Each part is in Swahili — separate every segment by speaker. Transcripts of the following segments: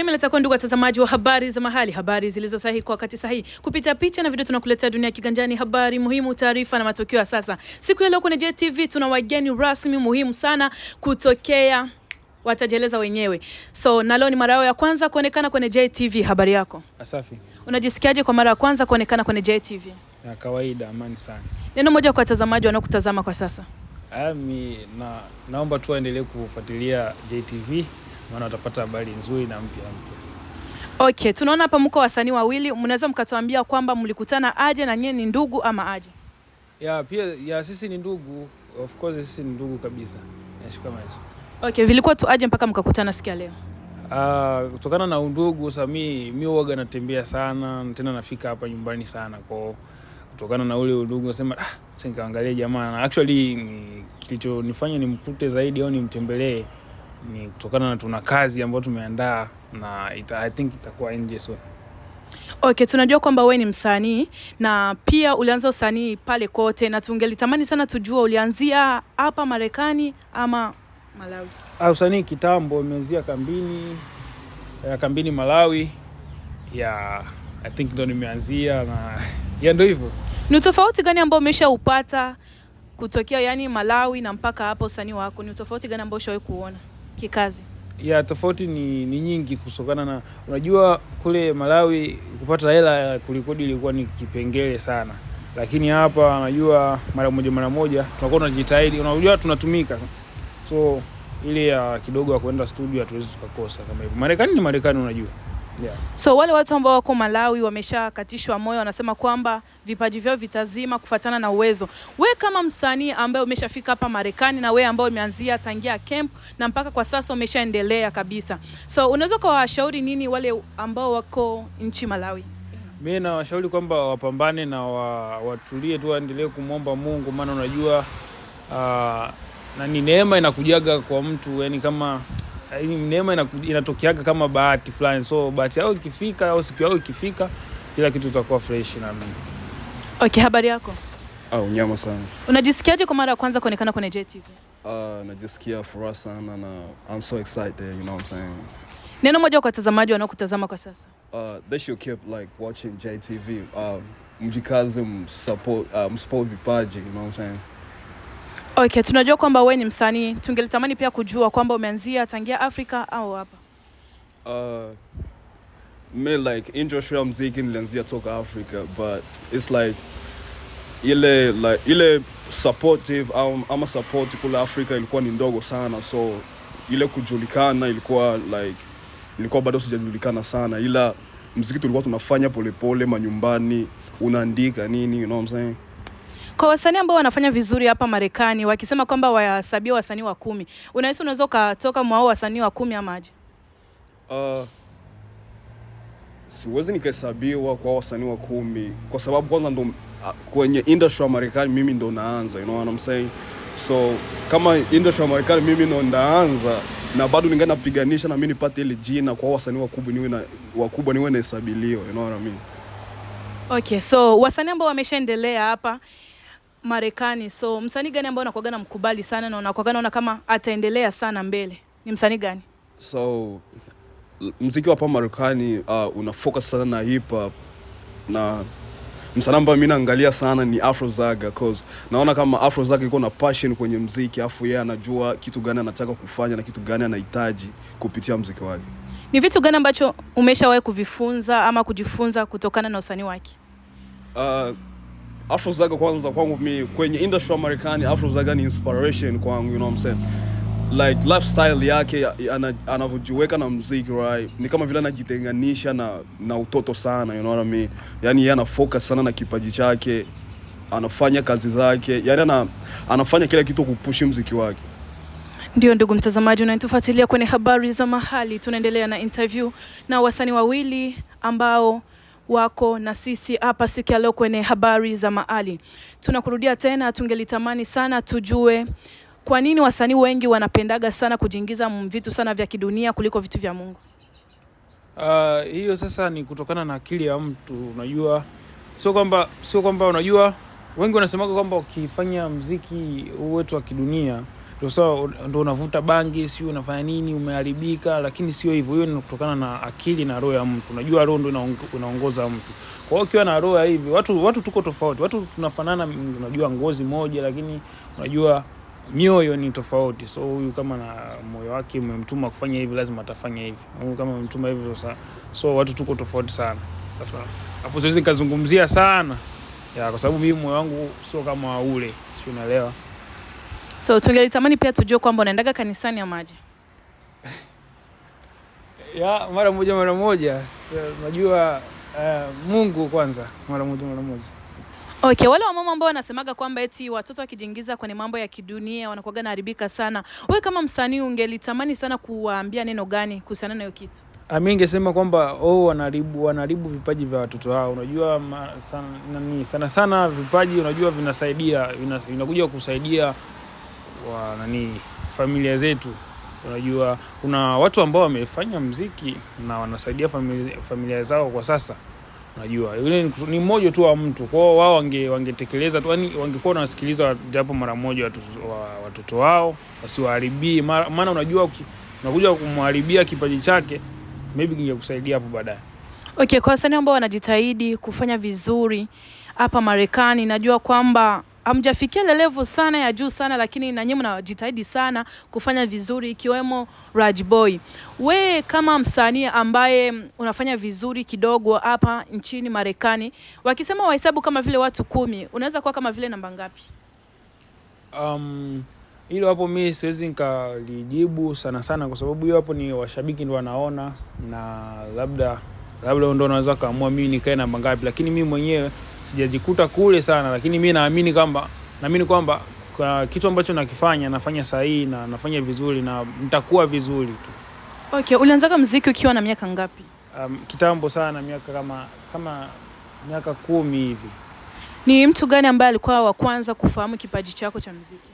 Speaker 1: Karibu natakuwa ndugu watazamaji wa habari za mahali, habari zilizo sahihi kwa wakati sahihi. Kupitia picha na video tunakuletea dunia kiganjani, habari muhimu, taarifa na matukio ya sasa. Siku ya leo kwenye JTV tuna wageni rasmi muhimu sana kutokea, watajieleza wenyewe. So na leo ni mara ya kwanza kuonekana kwenye JTV. Habari yako?
Speaker 2: Asafi.
Speaker 1: Unajisikiaje kwa mara ya kwanza kuonekana kwenye JTV?
Speaker 2: Ya kawaida, amani sana.
Speaker 1: Neno moja kwa watazamaji wanaokutazama kwa sasa.
Speaker 2: Naomba tu waendelee kufuatilia JTV, maana watapata habari nzuri na mpya.
Speaker 1: Okay, tunaona hapa mko wasanii wawili, mnaweza mkatuambia kwamba mlikutana aje na nyinyi ni ndugu ama aje?
Speaker 2: Pia sisi ni ndugu, of course sisi ni ndugu kabisa. Nashukuru Mungu.
Speaker 1: Okay, vilikuwa tu aje mpaka mkakutana siku ya leo?
Speaker 2: Kutokana na undugu, sasa mimi huaga natembea sana, tena nafika hapa nyumbani sana. Kwa kutokana na ule undugu nasema nikaangalia jamaa. Actually kilichonifanya nimkute zaidi au nimtembelee ni kutokana na tuna kazi ambayo tumeandaa na I think itakuwa nje soon.
Speaker 1: Okay, tunajua kwamba wewe ni msanii na pia ulianza usanii pale kote, na tungelitamani sana tujua ulianzia hapa Marekani ama Malawi?
Speaker 2: Usanii kitambo umeanzia kambini Malawi. I think ndo nimeanzia na ndio hivyo.
Speaker 1: Ni tofauti gani ambao umeshaupata kutokea yani Malawi na mpaka hapa usanii wako? Ni tofauti gani ambao ushawahi kuona kikazi?
Speaker 2: Tofauti ni nyingi kutokana na unajua kule Malawi kupata hela ya kurekodi ilikuwa ni kipengele sana. Lakini hapa unajua mara moja tunakuwa tunajitahidi, unajua tunatumika. So ile kidogo ya kwenda studio hatuwezi tukakosa kama hivyo. Marekani ni Marekani unajua.
Speaker 1: So wale watu ambao wako Malawi wameshakatishwa moyo, wanasema kwamba vipaji vyao vitazima kufuatana na uwezo. We kama msanii ambaye umeshafika hapa Marekani na we ambao umeanzia tangia camp na mpaka kwa sasa umeshaendelea kabisa, so unaweza kuwashauri nini wale ambao wako nchi Malawi?
Speaker 2: Mimi nawashauri kwamba wapambane na watulie tu, waendelee kumwomba Mungu, maana unajua na ni neema inakujaga kwa mtu, yani kama neema inatokeaga kama bahati fulani. So bahati yao ikifika au siku yao ikifika, kila kitu kitakuwa fresh na mimi.
Speaker 1: Okay, habari yako?
Speaker 3: Unyama sana.
Speaker 1: Unajisikiaje kwa mara ya kwanza kuonekana kwenye JTV?
Speaker 3: Najisikia furaha sana na I'm so excited, you know what I'm saying?
Speaker 1: Neno moja kwa watazamaji wanaokutazama kwa sasa.
Speaker 3: They should keep like watching JTV. Mjikaze, support vipaji, you know what I'm saying?
Speaker 1: Okay, tunajua kwamba wewe ni msanii. Tungelitamani pia kujua kwamba umeanzia tangia Afrika au hapa?
Speaker 3: Me like industry ya muziki nilianzia toka Africa, but it's like ile supportive ama support kule Afrika ilikuwa ni ndogo sana, so ile kujulikana ilikuwa bado sijajulikana sana, ila muziki tulikuwa tunafanya polepole manyumbani, unaandika nini, you know what I'm saying?
Speaker 1: Kwa wasanii ambao wanafanya vizuri hapa Marekani wakisema kwamba wahesabia wasanii wa 10, unahisi unaweza kutoka mwa wasanii wa 10 ama aje?
Speaker 3: Siwezi nikahesabiwa kwa wasanii wa 10 kwa sababu kwanza ndo kwenye industry ya Marekani mimi ndo naanza, you know what I'm saying? So kama industry ya Marekani mimi ndo naanza na bado ningana piganisha na mimi nipate ile jina kwa wasanii wakubwa niwe nahesabiliwa, you know what I mean?
Speaker 1: Okay, so wasanii ambao wameshaendelea hapa Marekani, so msanii gani ambao unakuwa mkubali sana na unakuwa kama ataendelea sana mbele? Ni msanii gani?
Speaker 3: So muziki hapa Marekani una focus sana na hip hop, na msanii ambaye mimi naangalia sana ni Afrozaga, cause naona kama Afrozaga iko na passion kwenye muziki, afu yeye anajua kitu gani anataka kufanya na kitu gani anahitaji kupitia muziki wake.
Speaker 1: Ni vitu gani ambacho umeshawahi kuvifunza ama kujifunza kutokana na usanii wake?
Speaker 3: Afrozaga kwanza kwangu mimi kwenye industry ya Marekani, Afrozaga ni inspiration kwangu, you know what I'm saying? Like lifestyle yake anavyojiweka na muziki, right? Ni kama vile anajitenganisha na utoto sana, you know what I mean? Yani yeye ana focus sana na kipaji chake, anafanya kazi zake, yani anafanya kila kitu kupush muziki wake.
Speaker 1: Ndio ndugu mtazamaji unanitufuatilia kwenye habari za mahali, tunaendelea na interview na wasanii wawili ambao wako na sisi hapa siku ya leo kwenye habari za mahali. Tunakurudia tena, tungelitamani sana tujue kwa nini wasanii wengi wanapendaga sana kujiingiza vitu sana vya kidunia kuliko vitu vya Mungu.
Speaker 2: Hiyo sasa ni kutokana na akili ya mtu, unajua sio kwamba unajua wengi wanasema kwamba ukifanya muziki wetu wa kidunia ndio unavuta bangi, sio unafanya nini, umeharibika. Lakini sio hivyo, hiyo ni kutokana na akili na roho ya mtu. Unajua roho ndio inaongoza mtu. Kwa hiyo ukiwa na roho hivi, watu tuko tofauti. Watu tunafanana, unajua ngozi moja, lakini unajua mioyo ni tofauti. So huyu kama na moyo wake umemtuma kufanya hivi, lazima atafanya hivi. Huyu kama umemtuma hivi, so watu tuko tofauti sana. Sasa hapo siwezi nikazungumzia sana kwa sababu mimi moyo wangu sio kama ule, sio, unaelewa.
Speaker 1: So tungelitamani pia tujue kwamba unaendaga kanisani ama aje?
Speaker 2: Mara moja. Unajua Mungu kwanza, mara moja.
Speaker 1: Okay, wale wamama ambao wanasemaga kwamba eti watoto wakijiingiza kwenye mambo ya kidunia wanakuwa haribika sana. Wewe kama msanii ungelitamani sana kuwaambia neno gani kuhusiana na hiyo kitu?
Speaker 2: Mimi ningesema kwamba wanaharibu vipaji vya watoto wao. Unajua sana vipaji, unajua vinasaidia, vinakuja kusaidia familia zetu. Unajua kuna watu ambao wamefanya muziki na wanasaidia familia zao kwa sasa. Unajua yule ni mmoja tu wa mtu. Kwa hiyo wao wangetekeleza tu, yani wangekuwa wanasikiliza japo mara moja watoto wao, wasiwaharibie. Maana unajua unakuja kumharibia kipaji chake, maybe kingekusaidia hapo baadaye.
Speaker 1: Okay, kwa wasanii ambao wanajitahidi kufanya vizuri hapa Marekani, najua kwamba hamjafikia level sana ya juu sana, lakini na nyinyi mnajitahidi sana kufanya vizuri, ikiwemo Raj Boy. We kama msanii ambaye unafanya vizuri kidogo hapa nchini Marekani, wakisema wahesabu kama vile watu 10, unaweza kuwa kama vile namba ngapi?
Speaker 2: Hilo hapo mimi siwezi nikalijibu sana kwa sababu hiyo hapo ni washabiki ndio wanaona, na labda ndio wanaweza kaamua mimi nikae namba ngapi. Lakini mimi mwenyewe sijajikuta kule sana, lakini mimi naamini kwamba kwa kitu ambacho nafanya sahihi na nafanya vizuri na nitakuwa vizuri tu.
Speaker 1: Okay, ulianza muziki ukiwa na miaka ngapi?
Speaker 2: Kitambo sana, miaka kama miaka 10 hivi. Ni
Speaker 1: mtu gani ambaye alikuwa wa kwanza kufahamu kipaji chako cha muziki?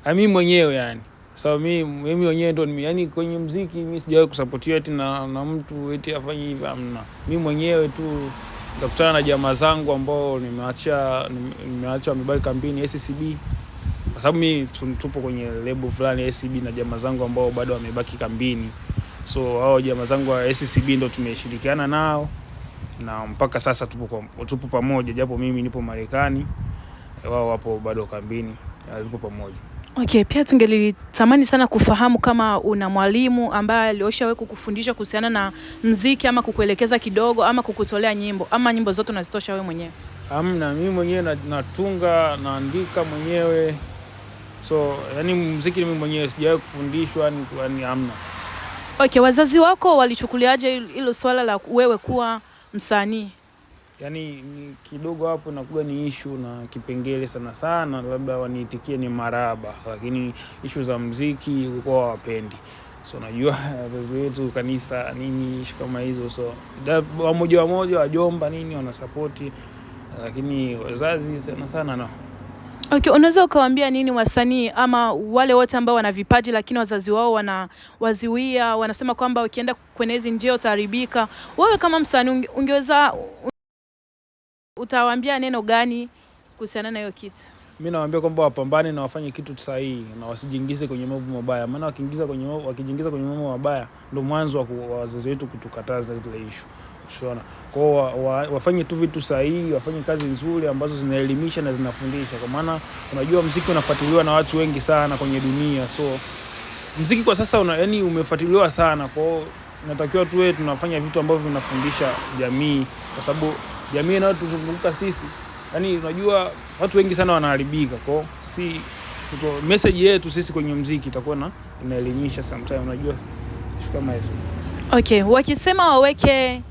Speaker 1: Mimi mwenyewe yani. So mimi mwenyewe ndo yani kwenye muziki mimi sijawahi kusapotiwa eti na mtu eti afanye hivi, amna. Mimi mwenyewe tu nikakutana na jamaa zangu ambao nimeacha wamebaki kambini SCB. Kwa sababu mimi tupo kwenye label fulani SCB na jamaa zangu ambao bado wamebaki kambini. So hao jamaa zangu wa SCB ndo tumeshirikiana nao na mpaka sasa tupo pamoja, japo mimi nipo Marekani, wao wapo bado kambini, tupo pamoja. Okay, pia tungelitamani sana kufahamu kama una mwalimu ambaye alioshawahi kukufundisha kuhusiana na muziki, ama kukuelekeza kidogo, ama kukutolea nyimbo, ama nyimbo zote unazitosha wewe mwenyewe?
Speaker 2: Hamna, mimi mwenyewe natunga, naandika mwenyewe. So yani muziki mimi mwenyewe sijawahi kufundishwa, yani hamna.
Speaker 1: Okay, wazazi wako walichukuliaje hilo swala la wewe kuwa msanii?
Speaker 2: Yani kidogo hapo nakuwa ni issue na kipengele sana, labda waniitikie ni maraba, lakini issue za muziki kwa hawapendi. So najua wazazi wetu kanisa nini issue kama hizo, so wamoja wajomba nini wanasupport, lakini wazazi sana na.
Speaker 1: Okay, unaweza ukawaambia nini wasanii ama wale wote ambao wana vipaji lakini wazazi wao wanawaziwia, wanasema kwamba ukienda kwenye hizo njia utaharibika? Wewe kama msanii ungeweza utawaambia neno gani kuhusiana na hiyo kitu?
Speaker 2: Mimi nawaambia kwamba wapambane na wafanye kitu sahihi na wasijiingize kwenye mambo mabaya. Maana wakijiingiza kwenye mambo mabaya ndio mwanzo wa wazazi wetu kutukataza ile issue. Unaona? Kwa hiyo wafanye tu vitu sahihi, wafanye kazi nzuri ambazo zinaelimisha na zinafundisha. Kwa maana unajua muziki unafuatiliwa na watu wengi sana kwenye dunia. So muziki kwa sasa yani umefuatiliwa sana. Kwa hiyo tunatakiwa tuwe tunafanya vitu ambavyo vinafundisha jamii, kwa sababu jamii inayotuzunguka sisi, yani unajua watu wengi sana wanaharibika. Kwa si message yetu sisi kwenye muziki itakuwa inaelimisha sometimes, unajua kama hizo. Okay,
Speaker 1: wakisema waweke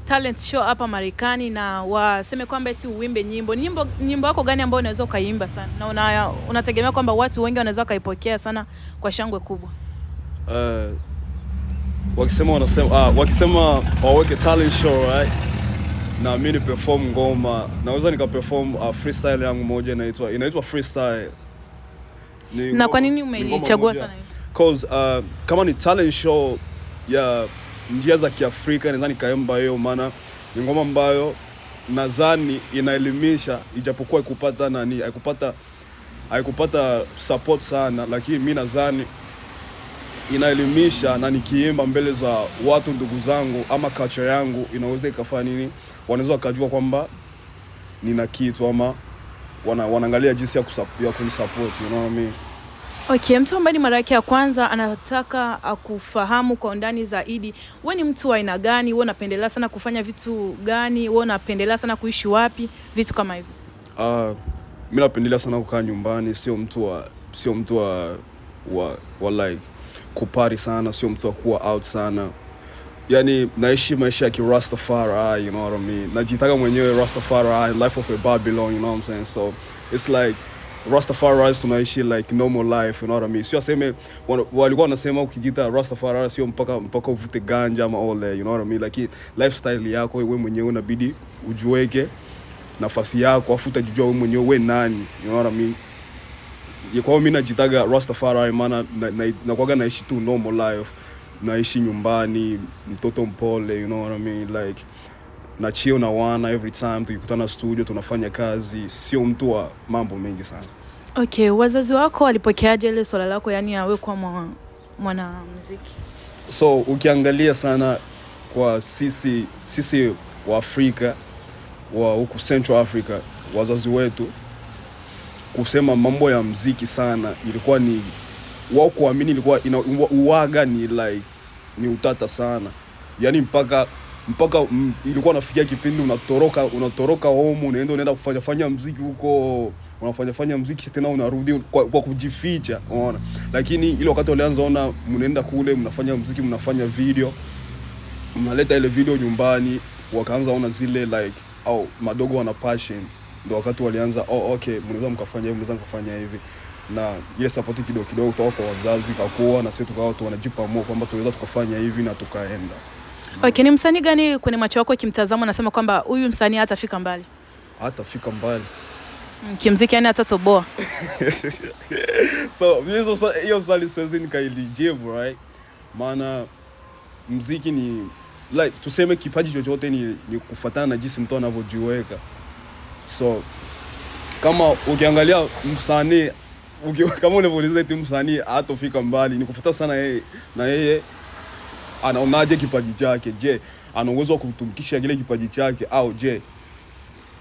Speaker 1: talent show hapa Marekani na waseme kwamba eti uimbe nyimbo yako gani ambayo unaweza ukaimba sana na unategemea kwamba watu wengi wanaweza kaipokea sana kwa shangwe kubwa?
Speaker 3: Wakisema waweke talent show, right? Na mimi ni perform ngoma, naweza nikaperform freestyle yangu moja inaitwa freestyle.
Speaker 1: Na kwa nini umeichagua sana hiyo?
Speaker 3: Cause kama ni talent show ya njia za Kiafrika nadhani kaimba hiyo, maana ni ngoma ambayo nadhani inaelimisha, ijapokuwa ikupata haikupata support sana, lakini mimi nadhani inaelimisha, na nikiimba mbele za watu ndugu zangu ama culture yangu inaweza ikafanya nini, wanaweza kujua kwamba nina kitu, ama wanaangalia jinsi ya kunisupport, you know what I mean?
Speaker 1: Okay, mtu ambaye ni mara yake ya kwanza anataka akufahamu kwa undani zaidi. Wewe ni mtu wa aina gani? Wewe unapendelea sana kufanya vitu gani? Wewe unapendelea sana kuishi wapi? Vitu kama hivyo.
Speaker 3: Mimi napendelea sana kukaa nyumbani, sio mtu wa like kupari sana, sio mtu wa kuwa out sana. Yani naishi maisha ya Rastafari, you know what I mean? Najitaka mwenyewe Rastafari, life of a Babylon, you know what I'm saying? So it's like Rastafari tunaishi like normal life, you know what I mean? Sio aseme walikuwa wanasema ukijita Rastafari sio mpaka uvute ganja ama ole, you know what I mean? Like lifestyle yako wewe mwenyewe unabidi ujueke nafasi yako, afuta jujua wewe mwenyewe wewe nani, you know what I mean? Kwa hiyo mimi najitaga Rastafari, maana na kwaga naishi tu normal life, naishi nyumbani, mtoto mpole, you know what I mean? Like na chill na wana every time tukikutana studio tunafanya kazi, sio mtu wa mambo mengi sana.
Speaker 1: Okay, wazazi wako walipokeaje ile swala lako, yani awe kwa mwana muziki?
Speaker 3: So ukiangalia sana kwa sisi wa Afrika wa huku Central Africa, wazazi wetu kusema mambo ya muziki sana ilikuwa ni wao kuamini, ilikuwa uwaga ni like ni utata sana, yani mpaka ilikuwa nafikia kipindi unatoroka home, unaenda kufanya muziki huko, unafanya muziki tena unarudi kwa kujificha, unaona. Lakini ile wakati walianza ona mnaenda kule mnafanya muziki, mnafanya video, mnaleta ile video nyumbani, wakaanza ona zile like madogo wana passion, ndio wakati walianza okay, mnaweza mkafanya hivi, mnaweza mkafanya hivi, na ile support kidogo kutoka kwa wazazi kakuwa, na sisi tukawa watu wanajipa moyo kwamba tunaweza tukafanya hivi na tukaenda.
Speaker 1: Okay, ni msanii gani kwenye macho yako kimtazama nasema kwamba huyu msanii hatafika mbali?
Speaker 3: Hatafika mbali.
Speaker 1: Kimuziki yani hatatoboa.
Speaker 3: So, hiyo swali siwezi nikaijibu, right? Maana muziki ni like tuseme kipaji chochote ni kufuatana na jinsi mtu anavyojiweka. So, kama ukiangalia msanii kama unavyouliza eti msanii hatafika mbali, ni kufuata sana yeye anaonaje kipaji chake. Je, ana uwezo wa kutumikisha kile kipaji chake, au je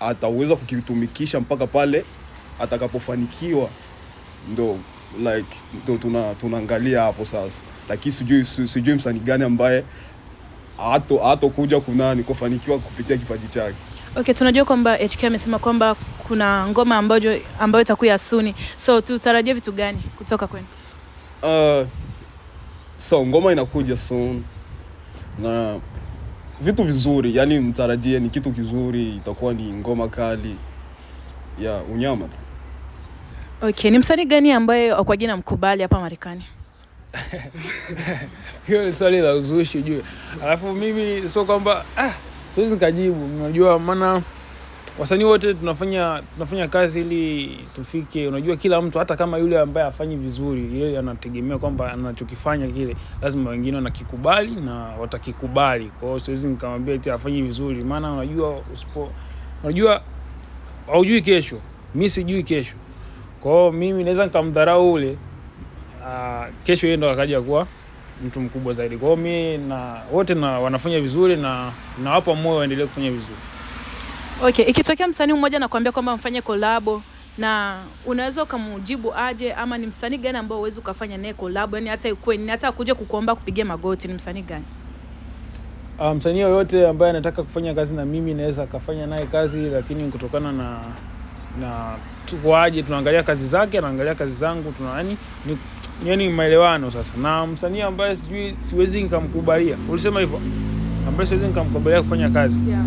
Speaker 3: ataweza kukitumikisha mpaka pale atakapofanikiwa? Ndo tunaangalia hapo sasa. Lakini sijui msanii gani ambaye hatokuja kufanikiwa kupitia kipaji chake.
Speaker 1: Okay, tunajua kwamba HK amesema kwamba kuna ngoma ambayo itakuwa soon. So tutarajie vitu gani kutoka kwenu?
Speaker 3: So ngoma inakuja soon na vitu vizuri, yani mtarajie ni kitu kizuri, itakuwa ni ngoma kali ya unyama.
Speaker 1: Okay, ni msanii gani ambaye kwa jina mkubali hapa Marekani?
Speaker 2: Hiyo ni swali la uzushi ujue. Alafu mimi sio kwamba siwezi nikajibu. Unajua maana wasanii wote tunafanya kazi ili tufike. Unajua kila mtu, hata kama yule ambaye afanyi vizuri, yeye anategemea kwamba anachokifanya kile lazima wengine wanakikubali na watakikubali. Kwa hiyo siwezi nikamwambia eti afanyi vizuri, maana unajua haujui kesho. Mimi sijui kesho. Kwa hiyo mimi naweza nikamdharau ule kesho yeye ndo akaja kuwa mtu mkubwa zaidi. Kwa hiyo mimi na wote wanafanya vizuri na nawapa moyo waendelee kufanya vizuri.
Speaker 1: Okay, ikitokea msanii mmoja anakuambia kwamba mfanye collab, na unaweza ukamjibu aje, ama ni msanii gani ambao uwezo ukafanya naye collab, yani hata kuja kukuomba kupigia magoti, ni msanii gani?
Speaker 2: Msanii yoyote ambaye anataka kufanya kazi na mimi naweza kufanya naye kazi, lakini kutokana na tukwaje tunaangalia kazi zake, anaangalia kazi zangu, yani maelewano sasa. Na msanii ambaye siwezi nikamkubalia, ulisema hivyo, ambaye siwezi nikamkubalia kufanya kazi,
Speaker 1: yeah.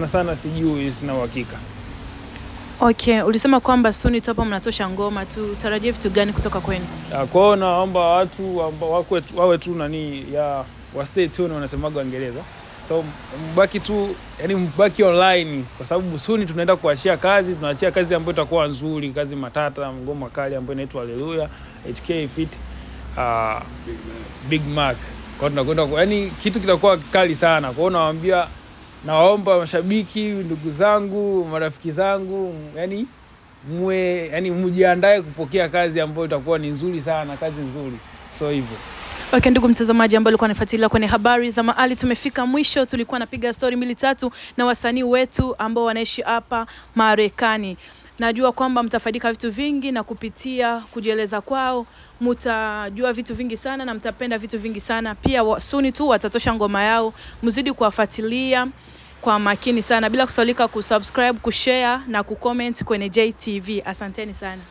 Speaker 2: Sana sijui, sina uhakika.
Speaker 3: Okay,
Speaker 1: ulisema kwamba soon hapa mnatosha ngoma tu, tarajie vitu gani kutoka kwenu?
Speaker 2: Kwa hiyo naomba watu ambao wawe tu wa stay tuned, wanasemaga Waingereza. So mbaki tu, yani mbaki online, kwa sababu soon tunaenda kuachia kazi, tunaachia kazi ambayo itakuwa nzuri, kazi matata, ngoma kali ambayo inaitwa Hallelujah, HK Fit, Big Mac. Kwa hiyo tunakwenda, yani kitu kitakuwa kali sana. Kwa hiyo nawaambia nawaomba mashabiki, ndugu zangu, marafiki zangu, yani mjiandae kupokea kazi ambayo itakuwa ni nzuri sana, kazi nzuri. So hivyo.
Speaker 1: Okay, ndugu mtazamaji ambao ulikuwa unafuatilia kwenye habari za mahali, tumefika mwisho. Tulikuwa napiga story 2-3 na wasanii wetu ambao wanaishi hapa Marekani. Najua kwamba mtafaidika vitu vingi na kupitia kujieleza kwao, mtajua vitu vingi sana na mtapenda vitu vingi sana. Pia soon tu watatosha ngoma yao, mzidi kuwafuatilia kwa makini sana, bila kusalika kusubscribe, kushare na kucomment kwenye JTV. Asanteni sana.